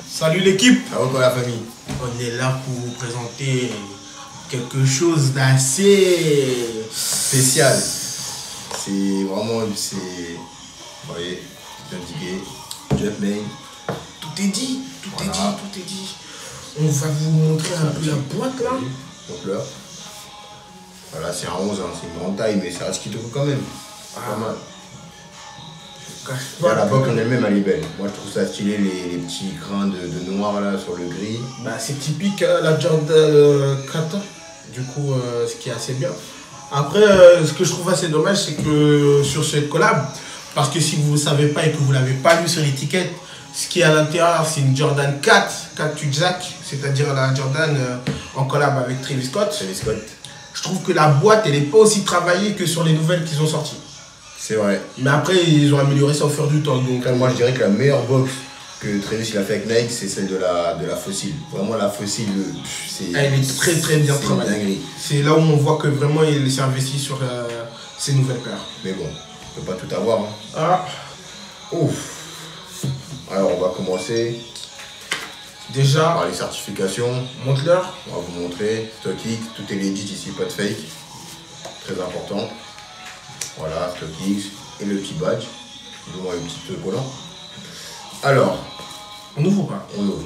Salut l'équipe. Ça va quoi la famille? On est là pour vous présenter quelque chose d'assez spécial. C'est vraiment, vous voyez, indiqué, Jumpman. Tout est dit, tout est dit. On va vous montrer un peu la boîte là. Donc là, voilà, c'est un 11, hein, c'est une grande taille, mais ça reste qui te faut quand même. Pas mal. Là, la boîte en elle-même, elle est belle. Moi, je trouve ça stylé, les petits grains de noir là sur le gris. Bah, c'est typique la Jordan 4, du coup, ce qui est assez bien. Après, ce que je trouve assez dommage, c'est que sur cette collab, parce que si vous ne savez pas et que vous ne l'avez pas lu sur l'étiquette, ce qui est à l'intérieur, c'est une Jordan 4 Jack, c'est-à-dire la Jordan en collab avec Travis Scott. Je trouve que la boîte, elle n'est pas aussi travaillée que sur les nouvelles qu'ils ont sorties. C'est vrai. Mais après, ils ont amélioré ça au fur du temps. Donc, moi, je dirais que la meilleure box que Travis il a fait avec Nike, c'est celle de la Fossil. Vraiment, la Fossil, elle est très très bien travaillée. C'est là où on voit que vraiment il s'est investi sur ces nouvelles paires. Mais bon, on ne peut pas tout avoir. Hein. Ah. Ouf. Alors, on va commencer. Déjà, par les certifications. Montre-leur. On va vous montrer. StockX, tout est legit ici, pas de fake. Très important. Voilà, StockX et le petit badge. Plus ou moins le petit collant. Alors, on ouvre ou pas? On ouvre.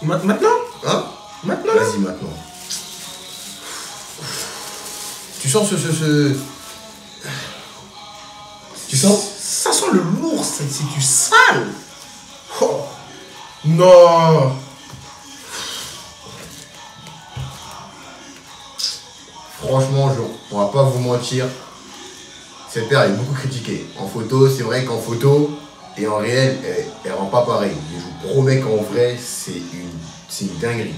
Maintenant? Hein? Maintenant? Vas-y, maintenant. Tu sens Tu sens? Ça sent le lourd, c'est du sale. Oh. Non. Franchement, on va pas vous mentir. Cette paire est beaucoup critiquée. En photo, c'est vrai qu'en photo et en réel, elle rend pas pareil. Mais je vous promets qu'en vrai, c'est une dinguerie.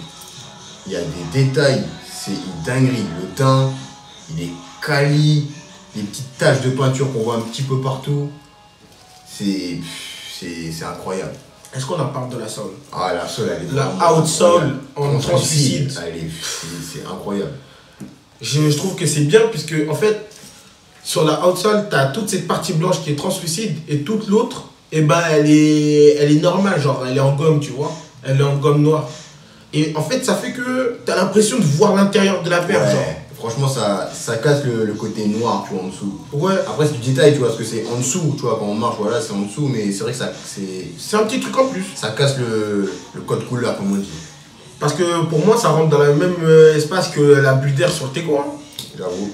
Il y a des détails, c'est une dinguerie. Le teint, il est quali. Les petites taches de peinture qu'on voit un petit peu partout. C'est incroyable. Est-ce qu'on en parle de la sole? Ah, la sole, elle est la outsole en translucide. C'est incroyable. Je trouve que c'est bien puisque, en fait, sur la outsole, tu as toute cette partie blanche qui est translucide et toute l'autre, eh ben, elle est normale, genre elle est en gomme, tu vois. Elle est en gomme noire. Et en fait, ça fait que tu as l'impression de voir l'intérieur de la paire. Ouais. Genre. Franchement, ça casse le côté noir, tu vois, en dessous. Ouais. Après, c'est du détail, tu vois, parce que c'est en dessous, tu vois, quand on marche, voilà, c'est en dessous, mais c'est vrai que c'est un petit truc en plus. Ça casse le code couleur, comme on dit. Parce que pour moi, ça rentre dans le même espace que la bulle d'air sur le Tego. Hein. J'avoue.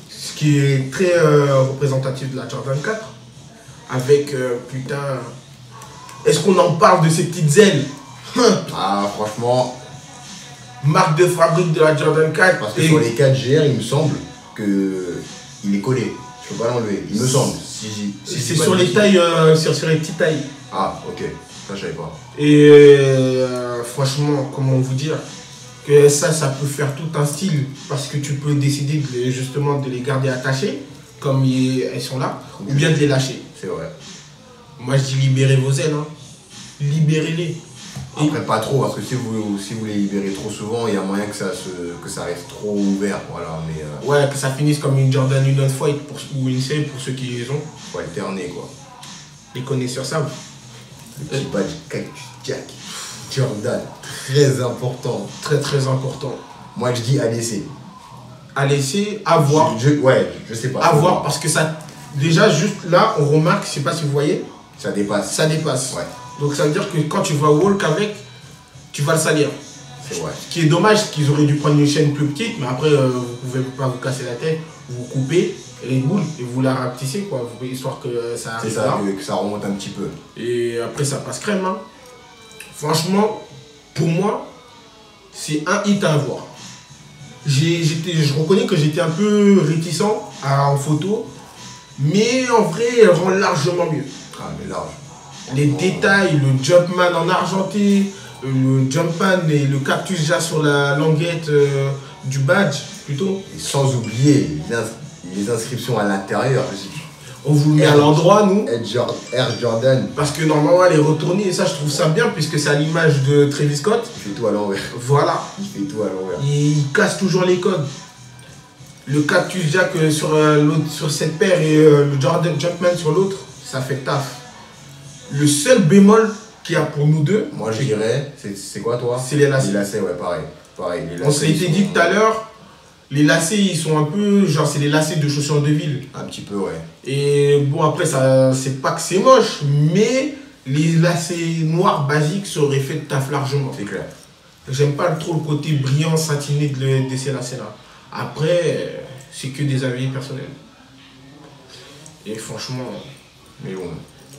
Ce qui est très représentatif de la Jordan 4. Avec, putain... Est-ce qu'on en parle de ces petites ailes? Ah, franchement... Marque de fabrique de la Jordan 4. Parce que sur les 4 GR, il me semble qu'il est collé. Je peux pas l'enlever. Il me semble. C'est sur les tailles, sur les petites tailles. Ah, ok. Ça, je savais pas. Et franchement, comment vous dire que ça peut faire tout un style. Parce que tu peux décider justement de les garder attachés, comme elles sont là, ou bien de les lâcher. C'est vrai. Moi, je dis libérez vos ailes. Hein. Libérez-les. Après, pas trop, parce que si vous les libérez trop souvent, il y a moyen que ça reste trop ouvert. Voilà, mais ouais, que ça finisse comme une Jordan Union Fight ou une C pour ceux qui les ont. Faut alterner, quoi. Les connaisseurs savent. Le petit badge Cactus Jack. Jordan, très important. Très très important. Moi, je dis à laisser. À laisser, à voir. Ouais, je sais pas. À voir, parce que ça... Déjà, juste là, on remarque, je sais pas si vous voyez. Ça dépasse. Ça dépasse. Ouais. Donc ça veut dire que quand tu vas walk avec, tu vas le salir. C'est vrai. Ce qui est dommage, c'est qu'ils auraient dû prendre une chaîne plus petite, mais après, vous pouvez pas vous casser la tête, vous coupez les boules et vous la rapetissez, quoi, histoire que ça arrive. C'est ça, que ça remonte un petit peu. Et après, ça passe crème. Hein. Franchement, pour moi, c'est un hit à avoir. Je reconnais que j'étais un peu réticent en photo, mais en vrai, elle rend largement mieux. Ah, mais large. Les détails, le Jumpman en argenté, le Jumpman et le cactus déjà sur la languette du badge plutôt. Et sans oublier les inscriptions à l'intérieur. On vous le met à l'endroit, nous. Air Jordan. Parce que normalement, elle est retournée et ça, je trouve ça bien puisque c'est à l'image de Travis Scott. Il fait tout à l'envers. Voilà. Il fait tout à l'envers. Il casse toujours les codes. Le Cactus Jack sur cette paire et le Jordan Jumpman sur l'autre, ça fait taf. Le seul bémol qu'il y a pour nous deux, Moi, je dirais, c'est quoi toi? c'est les lacets. Les lacets, ouais, pareil. Les On lacets, s'est été ils dit sont- tout à l'heure, les lacets ils sont un peu, genre c'est les lacets de chaussures de ville. Un petit peu, ouais. Et bon après ça, c'est pas que c'est moche, mais les lacets noirs basiques ça aurait fait le taf largement. C'est clair. J'aime pas trop le côté brillant, satiné de ces lacets-là. Après, c'est que des avis personnels. Et franchement, Mais bon,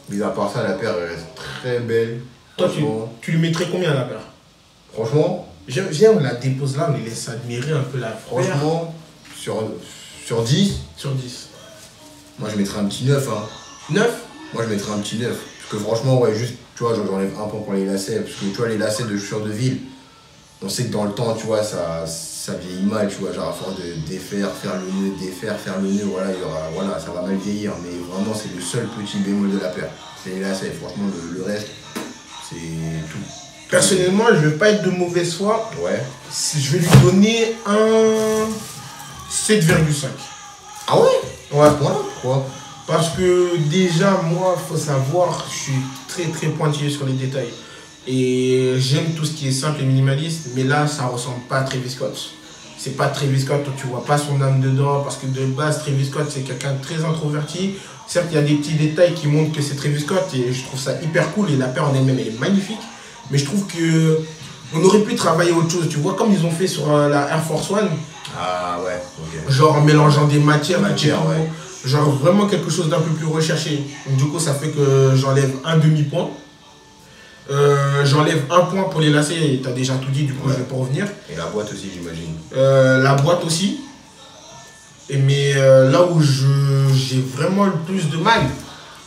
mis à part ça, la paire elle reste très belle. toi Franchement, tu lui mettrais combien à la paire? franchement, Viens, on la dépose là, on les laisse admirer un peu la paire. franchement, sur 10, Sur 10. moi je mettrais un petit 9. Hein. 9? Moi je mettrais un petit 9. Parce que franchement, ouais, juste, tu vois, j'enlève un point pour les lacets. Parce que tu vois, les lacets de chaussures de ville, on sait que dans le temps, tu vois, ça vieillit mal, tu vois, genre à force de défaire, faire le nœud, défaire, faire le nœud, voilà, voilà, ça va mal vieillir. Mais vraiment, c'est le seul petit bémol de la paire. C'est les lacets. Franchement, le reste, c'est tout. Personnellement, je vais pas être de mauvaise foi. Ouais. Je vais lui donner un 7,5. Ah ouais? Ouais. Voilà, pourquoi? Parce que déjà, moi, faut savoir, je suis très très pointilleux sur les détails. Et j'aime tout ce qui est simple et minimaliste, mais là, ça ressemble pas à Travis Scott. C'est pas Travis Scott, tu vois pas son âme dedans, parce que de base, Travis Scott, c'est quelqu'un de très introverti. Certes, il y a des petits détails qui montrent que c'est Travis Scott, et je trouve ça hyper cool, et la paire en elle-même, elle est magnifique. Mais je trouve que on aurait pu travailler autre chose, tu vois, comme ils ont fait sur la Air Force One, Ah ouais, ok. genre en mélangeant des matières, Matière, tout, ouais. genre vraiment quelque chose d'un peu plus recherché. Donc, du coup, ça fait que j'enlève un demi-point. J'enlève un point pour les lacets, et t'as déjà tout dit, du coup, Ouais. je vais pas revenir. Et la boîte aussi, j'imagine. La boîte aussi. Mais là où j'ai vraiment le plus de mal,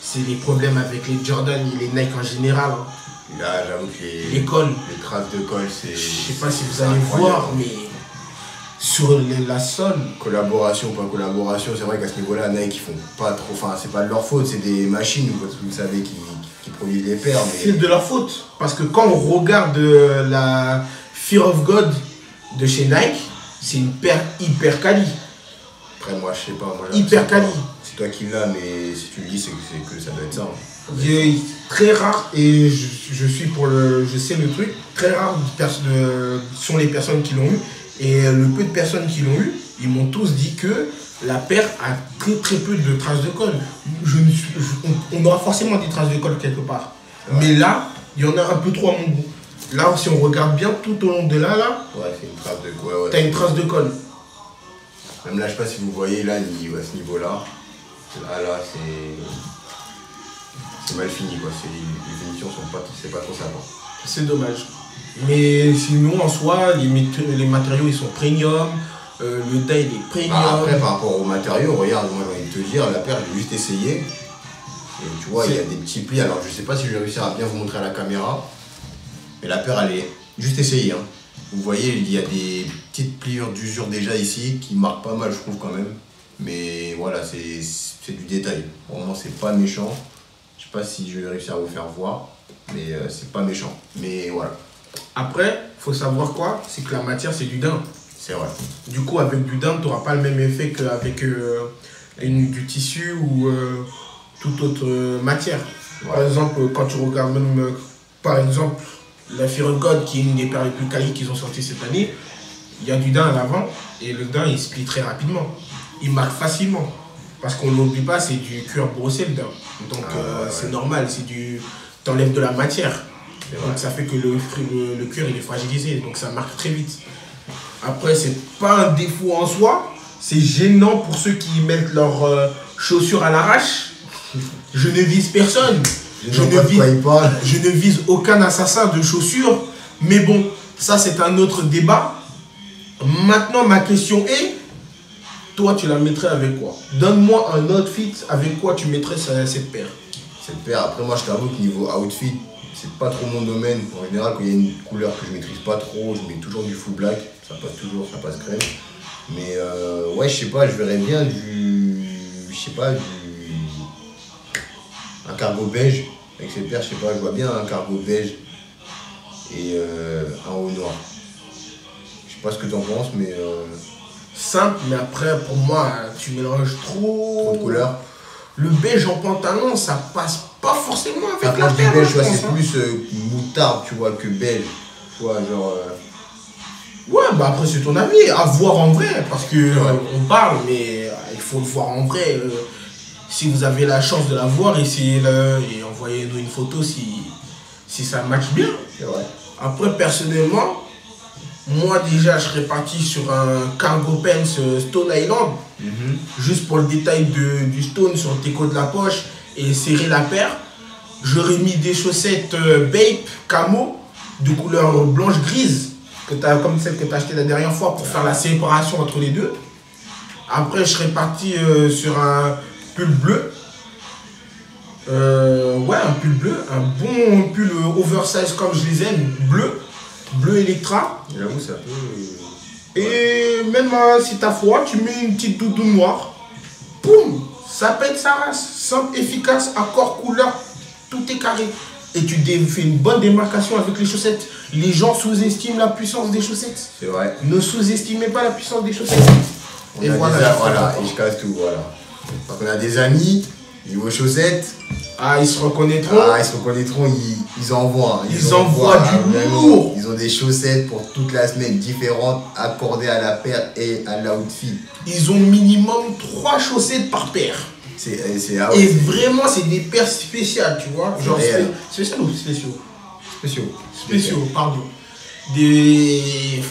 c'est les problèmes avec les Jordan et les Nike en général. Là, j'avoue que Les cols. les traces de colle, c'est. Je sais pas si vous c'est allez incroyable. voir, mais sur la sole, Collaboration ou pas collaboration, c'est vrai qu'à ce niveau-là, Nike, ils font pas trop. Enfin, c'est pas de leur faute, c'est des machines, vous savez, qui produisent les paires. c'est Mais de leur faute. Parce que quand on regarde la Fear of God de chez Nike, c'est une paire hyper quali. après, moi, je sais pas. Moi, Hyper c'est quali. pas- C'est toi qui l'as, mais si tu le dis, c'est que ça doit être ça. Hein. Très rare, et je suis pour je sais le truc, très rare sont les personnes qui l'ont eu. Et le peu de personnes qui l'ont eu, ils m'ont tous dit que la paire a très peu de traces de colle. On aura forcément des traces de colle quelque part. Ouais. Mais là, il y en a un peu trop à mon goût. Là, si on regarde bien tout au long de là, Ouais, c'est une trace de quoi, ouais. t'as une trace de colle. Même là, je sais pas si vous voyez, là, à ce niveau-là, là, c'est mal fini, quoi. Les finitions c'est pas trop sympa. C'est dommage. Mais sinon, en soi, les matériaux, ils sont premium. Le dye, il est premium. Bah, après, par rapport aux matériaux, regarde, moi j'ai envie de te dire, la paire, j'ai juste essayé. Et tu vois, il y a des petits plis. Alors, je sais pas si je vais réussir à bien vous montrer à la caméra. Mais la paire, elle est juste essayée. Hein. Vous voyez, il y a des petites pliures d'usure déjà ici qui marquent pas mal, je trouve, quand même. Mais voilà, c'est du détail. Vraiment, c'est pas méchant. Je sais pas si je vais réussir à vous faire voir. Mais c'est pas méchant. Mais voilà, Après, faut savoir quoi? C'est que la matière, c'est du daim. c'est vrai. Du coup, avec du daim, tu n'auras pas le même effet qu'avec du tissu ou toute autre matière. Ouais. Par exemple, quand tu regardes même, par exemple, la Fear of God, qui est une des paires les plus qualies qu'ils ont sorties cette année, il y a du daim à l'avant et le daim, il se plie très rapidement. Il marque facilement. Parce qu'on ne l'oublie pas, c'est du cuir brossé le daim. Donc, ouais. c'est normal, t'enlèves de la matière. C'est vrai. Donc ça fait que le cuir il est fragilisé, donc ça marque très vite. Après, c'est pas un défaut en soi, c'est gênant pour ceux qui mettent leurs chaussures à l'arrache. Je ne vise personne. Je ne vois pas de quoi il parle. Je ne vise aucun assassin de chaussures. Mais bon, ça c'est un autre débat. Maintenant, ma question est, toi tu la mettrais avec quoi? Donne-moi un outfit avec quoi tu mettrais cette paire. Cette paire, après moi je t'avoue que niveau outfit, c'est pas trop mon domaine. En général, quand il y a une couleur que je maîtrise pas trop, je mets toujours du full black. Ça passe toujours, ça passe crème. Mais ouais, je sais pas, je verrais bien un cargo beige. Avec cette paire, je sais pas, je vois bien un cargo beige et un haut noir. Je sais pas ce que t'en penses, mais simple, mais après, pour moi, tu mélanges Trop de couleurs. Le beige en pantalon, ça passe pas forcément avec Quand la je dis paire. beige, je tu vois, pense, c'est hein. plus moutarde, tu vois, que beige. Tu vois, genre. Ouais, bah après, c'est ton avis. À voir en vrai, parce que Ouais. on parle, mais il faut le voir en vrai. Si vous avez la chance de la voir, essayez-le et envoyez-nous une photo si ça match bien. C'est vrai. Après, personnellement, moi déjà, je serais parti sur un cargo pants Stone Island, juste pour le détail du stone sur le déco de la poche et serrer la paire. J'aurais mis des chaussettes Bape camo de couleur blanche-grise, comme celle que tu as achetée la dernière fois pour faire la séparation entre les deux. Après, je serais parti sur un pull bleu. Ouais, un pull bleu, un bon pull oversize comme je les aime, bleu Electra. J'avoue, c'est un peu. Et même si t'as froid, tu mets une petite doudoune noire. Boum, ça pète sa race. Simple, efficace, accord, couleur, tout est carré. Et tu fais une bonne démarcation avec les chaussettes. Les gens sous-estiment la puissance des chaussettes. C'est vrai. Ne sous-estimez pas la puissance des chaussettes. Et voilà. Voilà, et je casse tout, voilà. Donc on a des amis, niveau chaussettes. Ah, ils se reconnaîtront. Ah, ils se reconnaîtront, ils envoient. Ils envoient du vraiment. lourd. Ils ont des chaussettes pour toute la semaine différentes, accordées à la paire et à l'outfit. Ils ont minimum 3 chaussettes par paire. Ah Et vraiment, c'est des paires spéciales, tu vois. Genre spéciales ou spéciaux? Spéciaux, pardon.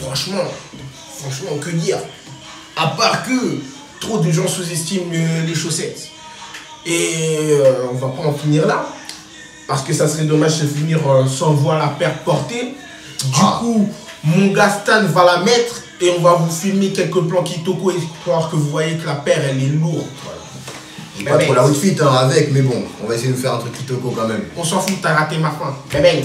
Franchement, que dire? À part que trop de gens sous-estiment les chaussettes. Et on va pas en finir là. Parce que ça serait dommage de finir sans voir la paire portée. Du coup, mon gars Stan va la mettre et on va vous filmer quelques plans Kitoko histoire que vous voyez que la paire elle est lourde. Voilà. J'ai pas trop l'outfit avec, mais bon, on va essayer de faire un truc Kitoko quand même. On s'en fout, t'as raté ma fin. Bye.